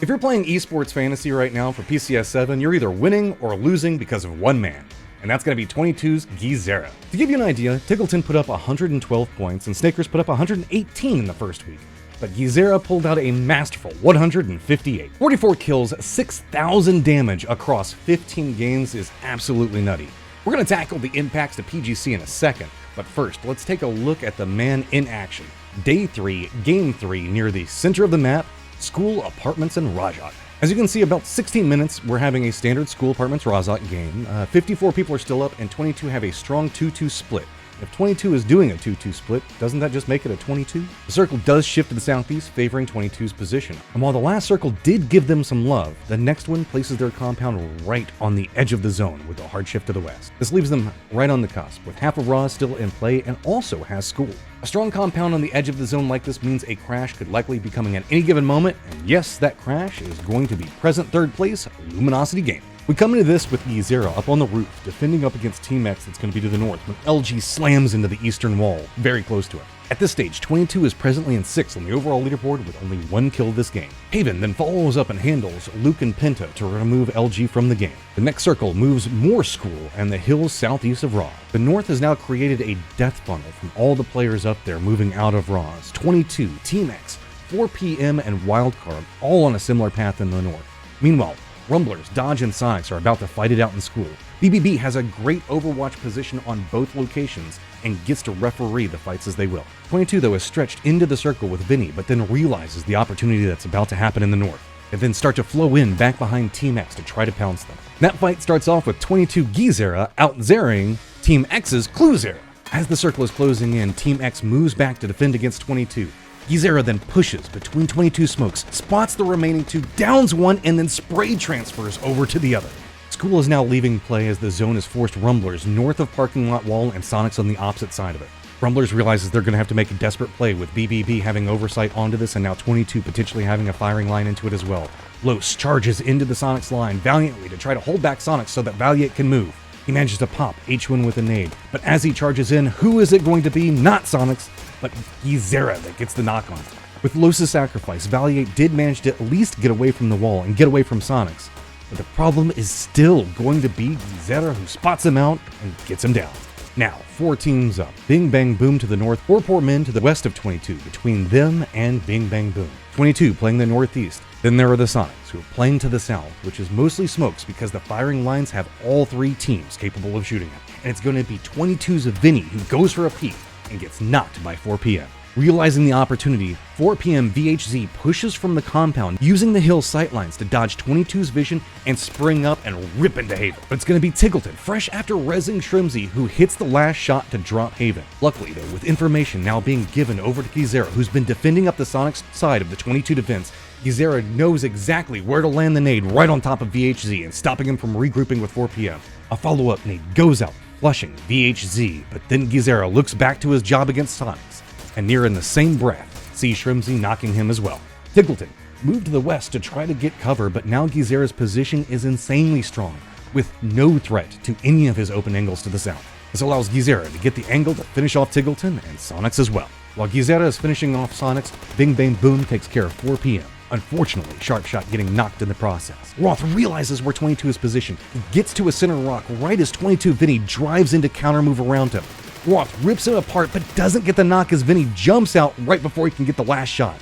If you're playing esports fantasy right now for PCS7, you're either winning or losing because of one man, and that's going to be 22's GZERA. To give you an idea, Tiggleton put up 112 points and Snakers put up 118 in the first week, but GZERA pulled out a masterful 158. 44 kills, 6,000 damage across 15 games is absolutely nutty. We're going to tackle the impacts to PGC in a second, but first, let's take a look at the man in action. Day 3, Game 3, near the center of the map, School Apartments in Rajat. As you can see, about 16 minutes, we're having a standard School Apartments Rajat game. 54 people are still up, and 22 have a strong 2-2 split. If 22 is doing a 2-2 split, doesn't that just make it a 22? The circle does shift to the southeast, favoring 22's position. And while the last circle did give them some love, the next one places their compound right on the edge of the zone with a hard shift to the west. This leaves them right on the cusp, with half of Raw still in play and also has School. A strong compound on the edge of the zone like this means a crash could likely be coming at any given moment, and yes, that crash is going to be present third place Luminosity Game. We come into this with GZERA up on the roof, defending up against Team X that's going to be to the north, when LG slams into the eastern wall, very close to it. At this stage, 22 is presently in 6th on the overall leaderboard with only 1 kill this game. Haven then follows up and handles Luke and Penta to remove LG from the game. The next circle moves more School and the hills southeast of Raw. The north has now created a death funnel from all the players up there moving out of Raw's. 22, Team X, 4 PM, and Wildcard all on a similar path in the north. Meanwhile, Rumblers, Dodge, and Sonics are about to fight it out in School. BBB has a great Overwatch position on both locations and gets to referee the fights as they will. 22, though, is stretched into the circle with Vinny, but then realizes the opportunity that's about to happen in the north. They then start to flow in back behind Team X to try to pounce them. That fight starts off with 22 GZERA out-zeraing Team X's ClueZera. As the circle is closing in, Team X moves back to defend against 22. GZERA then pushes between 22 smokes, spots the remaining 2, downs one, and then spray transfers over to the other. School is now leaving play as the zone is forced Rumblers north of parking lot wall and Sonics on the opposite side of it. Rumblers realizes they're going to have to make a desperate play with BBB having oversight onto this and now 22 potentially having a firing line into it as well. Los charges into the Sonics line valiantly to try to hold back Sonics so that Valiant can move. He manages to pop H1 with a nade, but as he charges in, who is it going to be? Not Sonics, but GZERA that gets the knock on. With Los' sacrifice, Valiant did manage to at least get away from the wall and get away from Sonics, but the problem is still going to be GZERA who spots him out and gets him down. Now, 4 teams up. Bing Bang Boom to the north, 4 poor men to the west of 22, between them and Bing Bang Boom. 22 playing the northeast. Then there are the Sonics, who are playing to the south, which is mostly smokes because the firing lines have all 3 teams capable of shooting it. And it's going to be 22's Vinny who goes for a peek and gets knocked by 4 PM. Realizing the opportunity, 4 PM VHZ pushes from the compound, using the hill sightlines to dodge 22's vision and spring up and rip into Haven. But it's going to be Tiggleton, fresh after rezzing Shrimzy, who hits the last shot to drop Haven. Luckily, though, with information now being given over to GZERA, who's been defending up the Sonics side of the 22 defense, GZERA knows exactly where to land the nade right on top of VHZ and stopping him from regrouping with 4 PM. A follow-up nade goes out, flushing VHZ, but then GZERA looks back to his job against Sonics, and near in the same breath, see Shrimzy knocking him as well. Tiggleton moved to the west to try to get cover, but now GZERA's position is insanely strong, with no threat to any of his open angles to the south. This allows GZERA to get the angle to finish off Tiggleton and Sonics as well. While GZERA is finishing off Sonics, Bing Bang Boom takes care of 4 PM. Unfortunately, Sharpshot getting knocked in the process. Roth realizes where 22 is positioned. He gets to a center rock right as 22 Vinny drives in to counter move around him. Roth rips him apart but doesn't get the knock as Vinny jumps out right before he can get the last shot.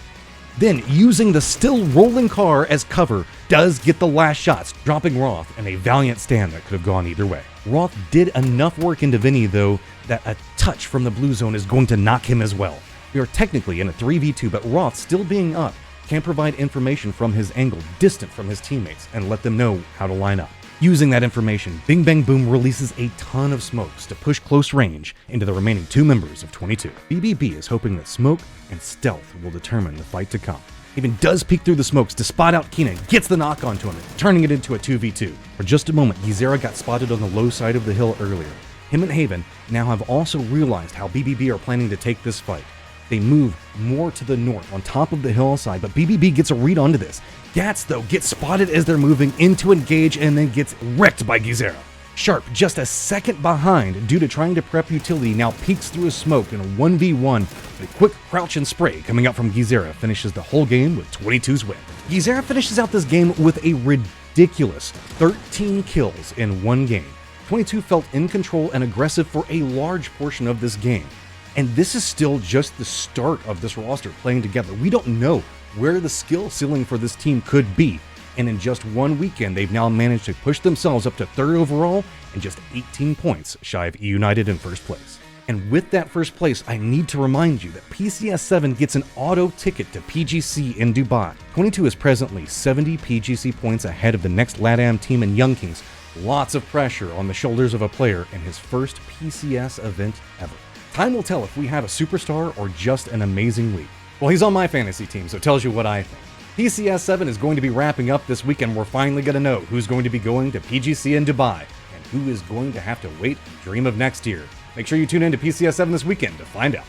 Then, using the still rolling car as cover, does get the last shots, dropping Roth in a valiant stand that could have gone either way. Roth did enough work into Vinny, though, that a touch from the blue zone is going to knock him as well. We are technically in a 3v2, but Roth, still being up, can provide information from his angle distant from his teammates and let them know how to line up. Using that information, Bing Bang Boom releases a ton of smokes to push close range into the remaining 2 members of 22. BBB is hoping that smoke and stealth will determine the fight to come. Even does peek through the smokes to spot out Keenan, gets the knock onto him, turning it into a 2v2. For just a moment, GZERA got spotted on the low side of the hill earlier. Him and Haven now have also realized how BBB are planning to take this fight. They move more to the north on top of the hillside, but BBB gets a read onto this. Gats, though, gets spotted as they're moving in to engage and then gets wrecked by GZERA. Sharp, just a second behind due to trying to prep utility, now peeks through a smoke in a 1v1. A quick crouch and spray coming out from Gizera finishes the whole game with 22's win. Gizera finishes out this game with a ridiculous 13 kills in one game. 22 felt in control and aggressive for a large portion of this game. And this is still just the start of this roster playing together. We don't know where the skill ceiling for this team could be. And in just one weekend, they've now managed to push themselves up to 3rd overall and just 18 points shy of E United in 1st place. And with that 1st place, I need to remind you that PCS7 gets an auto ticket to PGC in Dubai. 22 is presently 70 PGC points ahead of the next LATAM team in Young Kings. Lots of pressure on the shoulders of a player in his first PCS event ever. Time will tell if we have a superstar or just an amazing week. Well, he's on my fantasy team, so it tells you what I think. PCS7 is going to be wrapping up this week, and we're finally going to know who's going to be going to PGC in Dubai and who is going to have to wait and dream of next year. Make sure you tune in to PCS7 this weekend to find out.